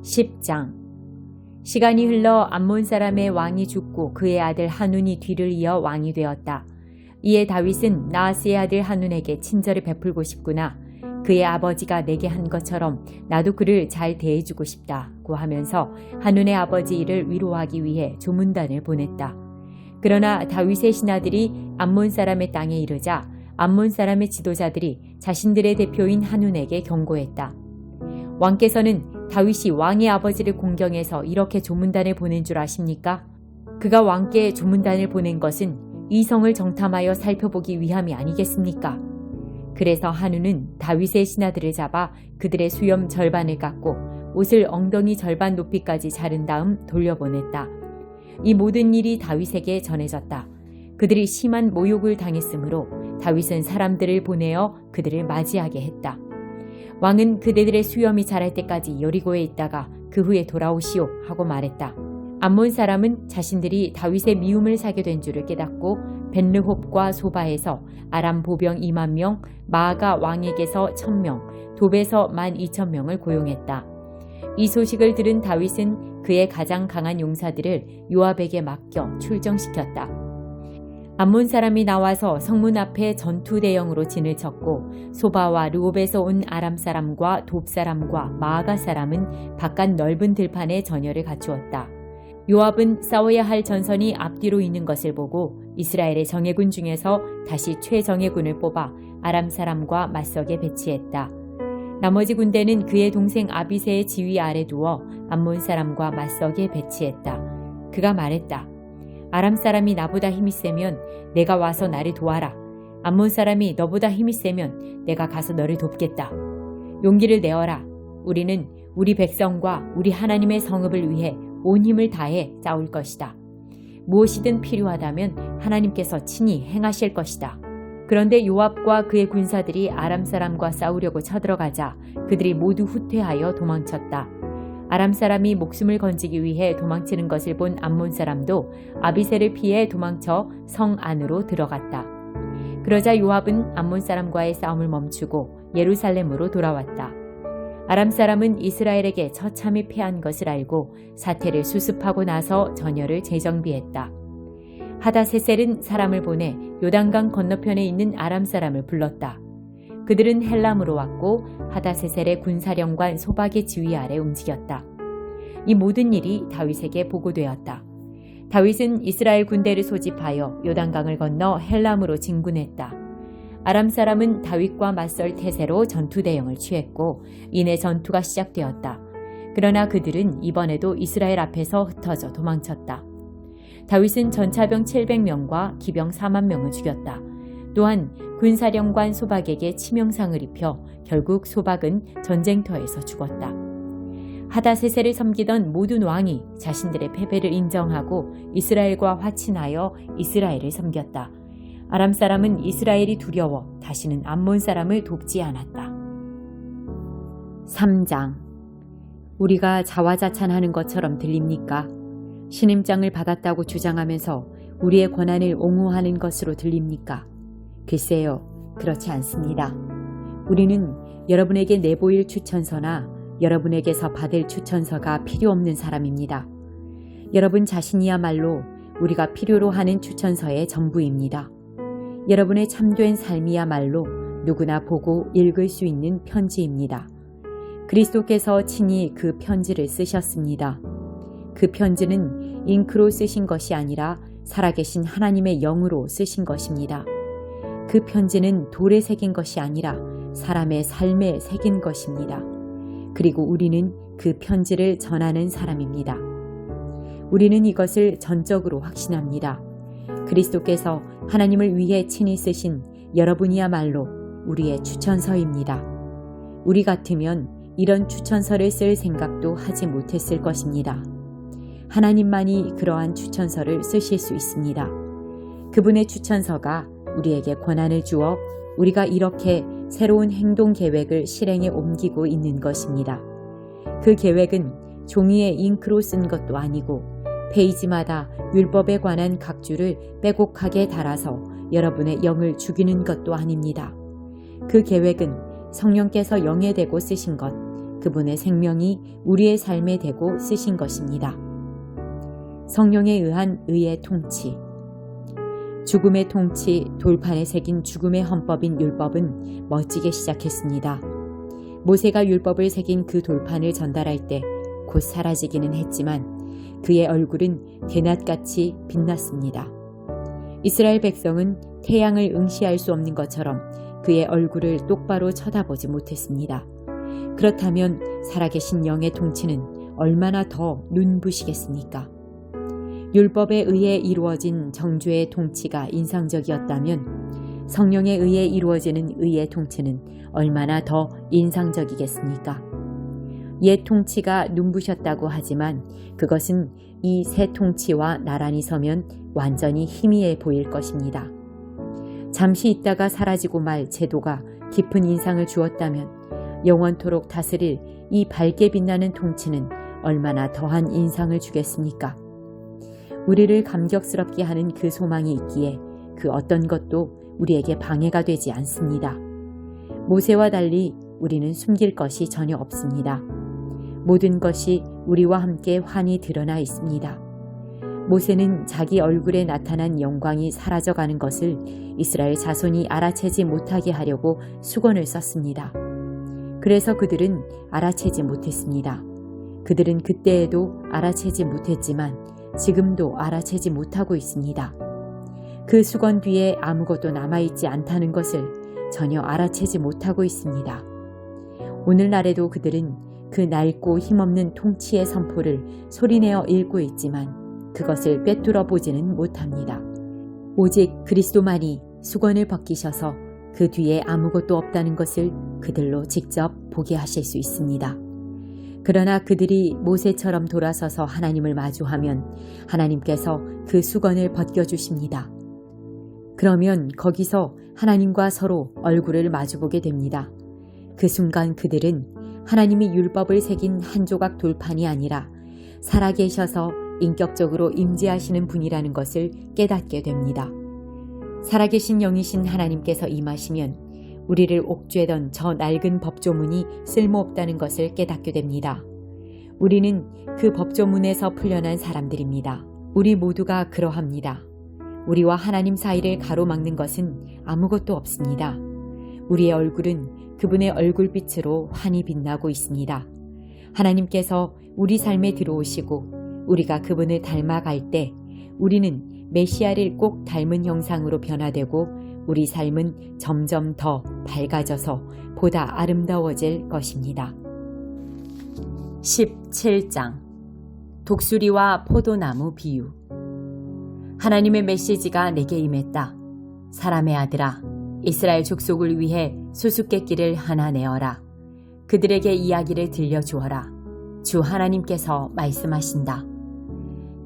10장. 시간이 흘러 암몬 사람의 왕이 죽고 그의 아들 한운이 뒤를 이어 왕이 되었다. 이에 다윗은 나하스의 아들 한운에게 친절을 베풀고 싶구나. 그의 아버지가 내게 한 것처럼 나도 그를 잘 대해주고 싶다고 하면서 한운의 아버지 이를 위로하기 위해 조문단을 보냈다. 그러나 다윗의 신하들이 암몬 사람의 땅에 이르자 암몬 사람의 지도자들이 자신들의 대표인 한운에게 경고했다. 왕께서는 다윗이 왕의 아버지를 공경해서 이렇게 조문단을 보낸 줄 아십니까? 그가 왕께 조문단을 보낸 것은 이성을 정탐하여 살펴보기 위함이 아니겠습니까? 그래서 한운은 다윗의 신하들을 잡아 그들의 수염 절반을 깎고 옷을 엉덩이 절반 높이까지 자른 다음 돌려보냈다. 이 모든 일이 다윗에게 전해졌다. 그들이 심한 모욕을 당했으므로 다윗은 사람들을 보내어 그들을 맞이하게 했다. 왕은 그대들의 수염이 자랄 때까지 여리고에 있다가 그 후에 돌아오시오 하고 말했다. 암몬 사람은 자신들이 다윗의 미움을 사게 된 줄을 깨닫고 벳르홉과 소바에서 아람 보병 2만 명, 마아가 왕에게서 1,000명, 돕에서 12,000명을 고용했다. 이 소식을 들은 다윗은 그의 가장 강한 용사들을 요압에게 맡겨 출정시켰다. 암몬 사람이 나와서 성문 앞에 전투 대형으로 진을 쳤고 소바와 르홉에서 온 아람 사람과 돕 사람과 마아가 사람은 바깥 넓은 들판에 전열을 갖추었다. 요압은 싸워야 할 전선이 앞뒤로 있는 것을 보고 이스라엘의 정예군 중에서 다시 최정예군을 뽑아 아람 사람과 맞서게 배치했다. 나머지 군대는 그의 동생 아비새의 지휘 아래 두어 암몬 사람과 맞서게 배치했다. 그가 말했다. 아람 사람이 나보다 힘이 세면 내가 와서 나를 도와라. 암몬 사람이 너보다 힘이 세면 내가 가서 너를 돕겠다. 용기를 내어라. 우리는 우리 백성과 우리 하나님의 성읍을 위해 온 힘을 다해 싸울 것이다. 무엇이든 필요하다면 하나님께서 친히 행하실 것이다. 그런데 요압과 그의 군사들이 아람 사람과 싸우려고 쳐들어가자 그들이 모두 후퇴하여 도망쳤다. 아람 사람이 목숨을 건지기 위해 도망치는 것을 본 암몬 사람도 아비새를 피해 도망쳐 성 안으로 들어갔다. 그러자 요압은 암몬 사람과의 싸움을 멈추고 예루살렘으로 돌아왔다. 아람 사람은 이스라엘에게 처참히 패한 것을 알고 사태를 수습하고 나서 전열을 재정비했다. 하다세셀은 사람을 보내 요단강 건너편에 있는 아람 사람을 불렀다. 그들은 헬람으로 왔고 하다세셀의 군사령관 소박의 지휘 아래 움직였다. 이 모든 일이 다윗에게 보고되었다. 다윗은 이스라엘 군대를 소집하여 요단강을 건너 헬람으로 진군했다. 아람 사람은 다윗과 맞설 태세로 전투 대형을 취했고 이내 전투가 시작되었다. 그러나 그들은 이번에도 이스라엘 앞에서 흩어져 도망쳤다. 다윗은 전차병 700명과 기병 4만 명을 죽였다. 또한 군사령관 소박에게 치명상을 입혀 결국 소박은 전쟁터에서 죽었다. 하다세셀을 섬기던 모든 왕이 자신들의 패배를 인정하고 이스라엘과 화친하여 이스라엘을 섬겼다. 아람 사람은 이스라엘이 두려워 다시는 암몬 사람을 돕지 않았다. 3장. 우리가 자화자찬하는 것처럼 들립니까? 신임장을 받았다고 주장하면서 우리의 권한을 옹호하는 것으로 들립니까? 글쎄요, 그렇지 않습니다. 우리는 여러분에게 내보일 추천서나 여러분에게서 받을 추천서가 필요 없는 사람입니다. 여러분 자신이야말로 우리가 필요로 하는 추천서의 전부입니다. 여러분의 참된 삶이야말로 누구나 보고 읽을 수 있는 편지입니다. 그리스도께서 친히 그 편지를 쓰셨습니다. 그 편지는 잉크로 쓰신 것이 아니라 살아계신 하나님의 영으로 쓰신 것입니다. 그 편지는 돌에 새긴 것이 아니라 사람의 삶에 새긴 것입니다. 그리고 우리는 그 편지를 전하는 사람입니다. 우리는 이것을 전적으로 확신합니다. 그리스도께서 하나님을 위해 친히 쓰신 여러분이야말로 우리의 추천서입니다. 우리 같으면 이런 추천서를 쓸 생각도 하지 못했을 것입니다. 하나님만이 그러한 추천서를 쓰실 수 있습니다. 그분의 추천서가 우리에게 권한을 주어 우리가 이렇게 새로운 행동 계획을 실행에 옮기고 있는 것입니다. 그 계획은 종이에 잉크로 쓴 것도 아니고 페이지마다 율법에 관한 각주를 빼곡하게 달아서 여러분의 영을 죽이는 것도 아닙니다. 그 계획은 성령께서 영에 대고 쓰신 것, 그분의 생명이 우리의 삶에 대고 쓰신 것입니다. 성령에 의한 의의 통치. 죽음의 통치, 돌판에 새긴 죽음의 헌법인 율법은 멋지게 시작했습니다. 모세가 율법을 새긴 그 돌판을 전달할 때 곧 사라지기는 했지만 그의 얼굴은 대낮같이 빛났습니다. 이스라엘 백성은 태양을 응시할 수 없는 것처럼 그의 얼굴을 똑바로 쳐다보지 못했습니다. 그렇다면 살아계신 영의 통치는 얼마나 더 눈부시겠습니까? 율법에 의해 이루어진 정죄의 통치가 인상적이었다면 성령에 의해 이루어지는 의의 통치는 얼마나 더 인상적이겠습니까? 옛 통치가 눈부셨다고 하지만 그것은 이 새 통치와 나란히 서면 완전히 희미해 보일 것입니다. 잠시 있다가 사라지고 말 제도가 깊은 인상을 주었다면 영원토록 다스릴 이 밝게 빛나는 통치는 얼마나 더한 인상을 주겠습니까? 우리를 감격스럽게 하는 그 소망이 있기에 그 어떤 것도 우리에게 방해가 되지 않습니다. 모세와 달리 우리는 숨길 것이 전혀 없습니다. 모든 것이 우리와 함께 환히 드러나 있습니다. 모세는 자기 얼굴에 나타난 영광이 사라져가는 것을 이스라엘 자손이 알아채지 못하게 하려고 수건을 썼습니다. 그래서 그들은 알아채지 못했습니다. 그들은 그때에도 알아채지 못했지만 지금도 알아채지 못하고 있습니다. 그 수건 뒤에 아무것도 남아있지 않다는 것을 전혀 알아채지 못하고 있습니다. 오늘날에도 그들은 그 낡고 힘없는 통치의 선포를 소리내어 읽고 있지만 그것을 꿰뚫어 보지는 못합니다. 오직 그리스도만이 수건을 벗기셔서 그 뒤에 아무것도 없다는 것을 그들로 직접 보게 하실 수 있습니다. 그러나 그들이 모세처럼 돌아서서 하나님을 마주하면 하나님께서 그 수건을 벗겨주십니다. 그러면 거기서 하나님과 서로 얼굴을 마주보게 됩니다. 그 순간 그들은 하나님이 율법을 새긴 한 조각 돌판이 아니라 살아계셔서 인격적으로 임재하시는 분이라는 것을 깨닫게 됩니다. 살아계신 영이신 하나님께서 임하시면 우리를 옥죄던 저 낡은 법조문이 쓸모없다는 것을 깨닫게 됩니다. 우리는 그 법조문에서 풀려난 사람들입니다. 우리 모두가 그러합니다. 우리와 하나님 사이를 가로막는 것은 아무것도 없습니다. 우리의 얼굴은 그분의 얼굴빛으로 환히 빛나고 있습니다. 하나님께서 우리 삶에 들어오시고 우리가 그분을 닮아갈 때 우리는 메시아를 꼭 닮은 형상으로 변화되고 우리 삶은 점점 더 밝아져서 보다 아름다워질 것입니다. 17장 독수리와 포도나무 비유. 하나님의 메시지가 내게 임했다. 사람의 아들아, 이스라엘 족속을 위해 수수께끼를 하나 내어라. 그들에게 이야기를 들려주어라. 주 하나님께서 말씀하신다.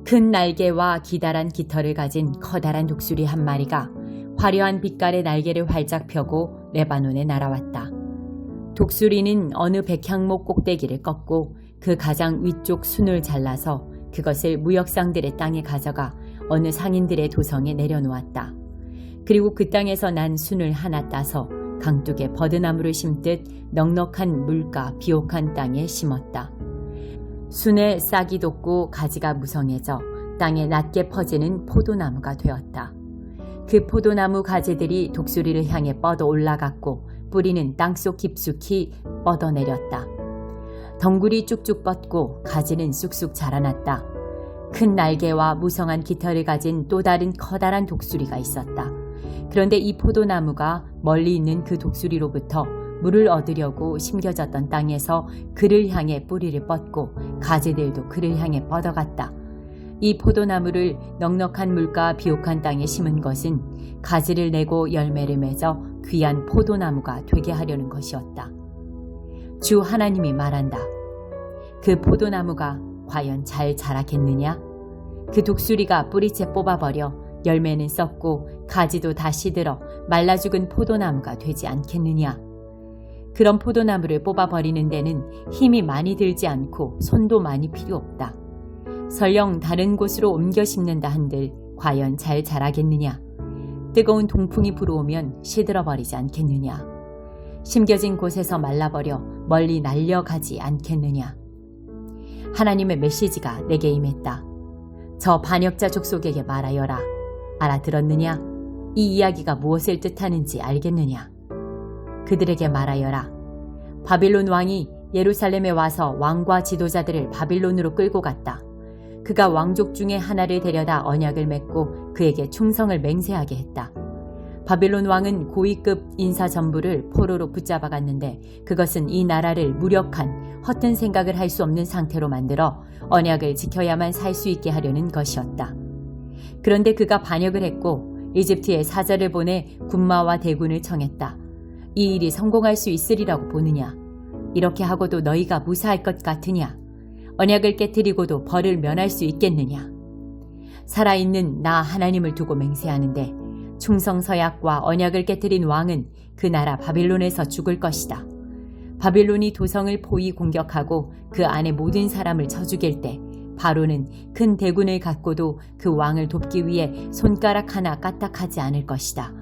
큰 날개와 기다란 깃털을 가진 커다란 독수리 한 마리가 화려한 빛깔의 날개를 활짝 펴고 레바논에 날아왔다. 독수리는 어느 백향목 꼭대기를 꺾고 그 가장 위쪽 순을 잘라서 그것을 무역상들의 땅에 가져가 어느 상인들의 도성에 내려놓았다. 그리고 그 땅에서 난 순을 하나 따서 강둑에 버드나무를 심듯 넉넉한 물가 비옥한 땅에 심었다. 순에 싹이 돋고 가지가 무성해져 땅에 낮게 퍼지는 포도나무가 되었다. 그 포도나무 가지들이 독수리를 향해 뻗어 올라갔고 뿌리는 땅속 깊숙이 뻗어내렸다. 덩굴이 쭉쭉 뻗고 가지는 쑥쑥 자라났다. 큰 날개와 무성한 깃털을 가진 또 다른 커다란 독수리가 있었다. 그런데 이 포도나무가 멀리 있는 그 독수리로부터 물을 얻으려고 심겨졌던 땅에서 그를 향해 뿌리를 뻗고 가지들도 그를 향해 뻗어갔다. 이 포도나무를 넉넉한 물과 비옥한 땅에 심은 것은 가지를 내고 열매를 맺어 귀한 포도나무가 되게 하려는 것이었다. 주 하나님이 말한다. 그 포도나무가 과연 잘 자라겠느냐? 그 독수리가 뿌리채 뽑아버려 열매는 썩고 가지도 다 시들어 말라 죽은 포도나무가 되지 않겠느냐? 그런 포도나무를 뽑아버리는 데는 힘이 많이 들지 않고 손도 많이 필요 없다. 설령 다른 곳으로 옮겨 심는다 한들 과연 잘 자라겠느냐? 뜨거운 동풍이 불어오면 시들어버리지 않겠느냐? 심겨진 곳에서 말라버려 멀리 날려가지 않겠느냐. 하나님의 메시지가 내게 임했다. 저 반역자 족속에게 말하여라. 알아들었느냐? 이 이야기가 무엇을 뜻하는지 알겠느냐? 그들에게 말하여라. 바빌론 왕이 예루살렘에 와서 왕과 지도자들을 바빌론으로 끌고 갔다. 그가 왕족 중에 하나를 데려다 언약을 맺고 그에게 충성을 맹세하게 했다. 바빌론 왕은 고위급 인사 전부를 포로로 붙잡아 갔는데 그것은 이 나라를 무력한 허튼 생각을 할 수 없는 상태로 만들어 언약을 지켜야만 살 수 있게 하려는 것이었다. 그런데 그가 반역을 했고 이집트에 사자를 보내 군마와 대군을 청했다. 이 일이 성공할 수 있으리라고 보느냐? 이렇게 하고도 너희가 무사할 것 같으냐? 언약을 깨뜨리고도 벌을 면할 수 있겠느냐? 살아있는 나 하나님을 두고 맹세하는데 충성서약과 언약을 깨뜨린 왕은 그 나라 바빌론에서 죽을 것이다. 바빌론이 도성을 포위 공격하고 그 안에 모든 사람을 쳐 죽일 때 바로는 큰 대군을 갖고도 그 왕을 돕기 위해 손가락 하나 까딱하지 않을 것이다.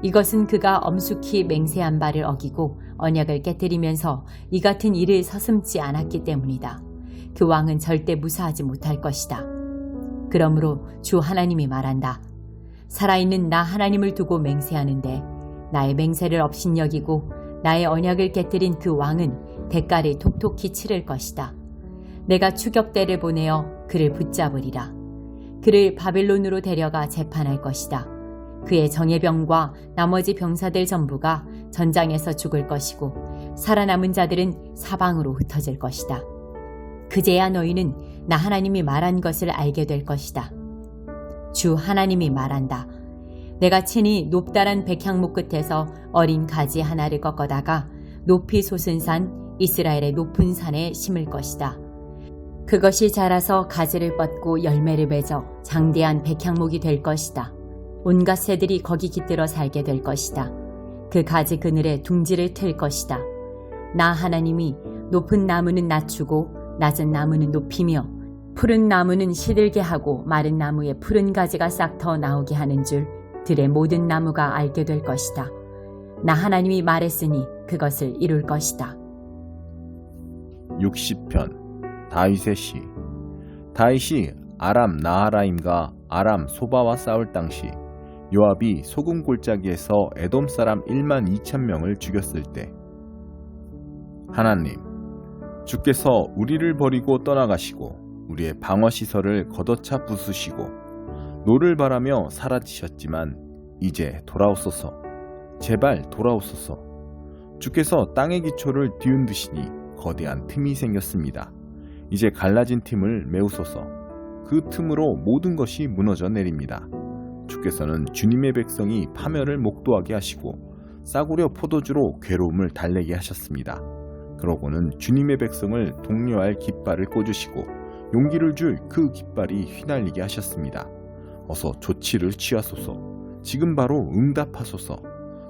이것은 그가 엄숙히 맹세한 바를 어기고 언약을 깨뜨리면서 이 같은 일을 서슴지 않았기 때문이다. 그 왕은 절대 무사하지 못할 것이다. 그러므로 주 하나님이 말한다. 살아있는 나 하나님을 두고 맹세하는데 나의 맹세를 업신여기고 나의 언약을 깨뜨린 그 왕은 대가를 톡톡히 치를 것이다. 내가 추격대를 보내어 그를 붙잡으리라. 그를 바빌론으로 데려가 재판할 것이다. 그의 정예병과 나머지 병사들 전부가 전장에서 죽을 것이고 살아남은 자들은 사방으로 흩어질 것이다. 그제야 너희는 나 하나님이 말한 것을 알게 될 것이다. 주 하나님이 말한다. 내가 친히 높다란 백향목 끝에서 어린 가지 하나를 꺾어다가 높이 솟은 산 이스라엘의 높은 산에 심을 것이다. 그것이 자라서 가지를 뻗고 열매를 맺어 장대한 백향목이 될 것이다. 온갖 새들이 거기 깃들어 살게 될 것이다. 그 가지 그늘에 둥지를 틀 것이다. 나 하나님이 높은 나무는 낮추고 낮은 나무는 높이며 푸른 나무는 시들게 하고 마른 나무에 푸른 가지가 싹 더 나오게 하는 줄 들의 모든 나무가 알게 될 것이다. 나 하나님이 말했으니 그것을 이룰 것이다. 60편 다윗의 시. 다윗이 아람 나하라임과 아람 소바와 싸울 당시 요압이 소금 골짜기에서 에돔 사람 1만 2천 명을 죽였을 때 하나님, 주께서 우리를 버리고 떠나가시고 우리의 방어시설을 걷어차 부수시고 노를 바라며 사라지셨지만 이제 돌아오소서. 제발 돌아오소서. 주께서 땅의 기초를 뒤흔드시니 거대한 틈이 생겼습니다. 이제 갈라진 틈을 메우소서. 그 틈으로 모든 것이 무너져 내립니다. 주께서는 주님의 백성이 파멸을 목도하게 하시고 싸구려 포도주로 괴로움을 달래게 하셨습니다. 그러고는 주님의 백성을 독려할 깃발을 꽂으시고 용기를 줄 그 깃발이 휘날리게 하셨습니다. 어서 조치를 취하소서. 지금 바로 응답하소서.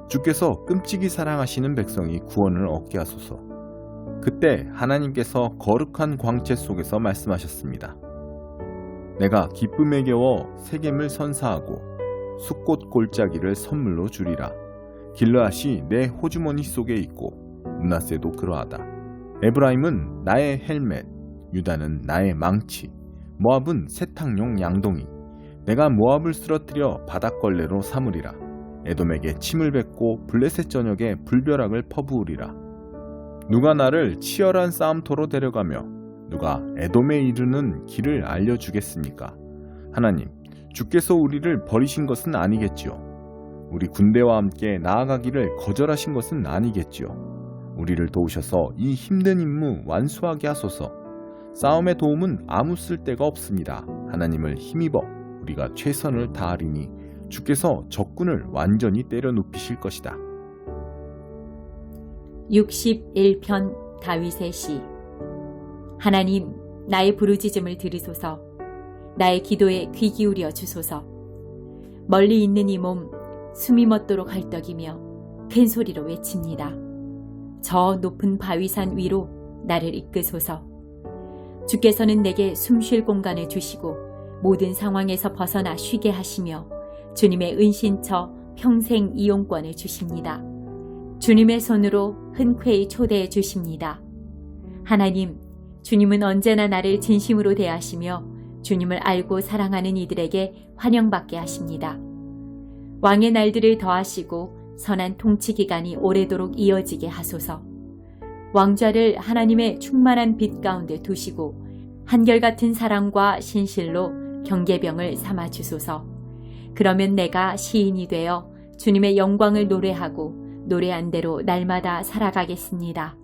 주께서 끔찍이 사랑하시는 백성이 구원을 얻게 하소서. 그때 하나님께서 거룩한 광채 속에서 말씀하셨습니다. 내가 기쁨에 겨워 세겜을 선사하고 숫꽃 골짜기를 선물로 주리라. 길르앗이 내 호주머니 속에 있고 므낫세도 그러하다. 에브라임은 나의 헬멧, 유다는 나의 망치, 모압은 세탁용 양동이. 내가 모압을 쓰러뜨려 바닥걸레로 삼으리라. 에돔에게 침을 뱉고 블레셋 전역에 불벼락을 퍼부으리라. 누가 나를 치열한 싸움터로 데려가며 누가 에돔에 이르는 길을 알려주겠습니까? 하나님, 주께서 우리를 버리신 것은 아니겠지요. 우리 군대와 함께 나아가기를 거절하신 것은 아니겠지요. 우리를 도우셔서 이 힘든 임무 완수하게 하소서. 싸움의 도움은 아무 쓸데가 없습니다. 하나님을 힘입어 우리가 최선을 다하리니 주께서 적군을 완전히 때려 눕히실 것이다. 61편 다윗의 시. 하나님, 나의 부르짖음을 들으소서. 나의 기도에 귀 기울여 주소서. 멀리 있는 이 몸 숨이 멎도록 헐떡이며 큰 소리로 외칩니다. 저 높은 바위산 위로 나를 이끄소서. 주께서는 내게 숨 쉴 공간을 주시고 모든 상황에서 벗어나 쉬게 하시며 주님의 은신처 평생 이용권을 주십니다. 주님의 손으로 흔쾌히 초대해 주십니다. 하나님, 주님은 언제나 나를 진심으로 대하시며 주님을 알고 사랑하는 이들에게 환영받게 하십니다. 왕의 날들을 더하시고 선한 통치 기간이 오래도록 이어지게 하소서. 왕좌를 하나님의 충만한 빛 가운데 두시고 한결같은 사랑과 신실로 경계병을 삼아 주소서. 그러면 내가 시인이 되어 주님의 영광을 노래하고 노래한 대로 날마다 살아가겠습니다.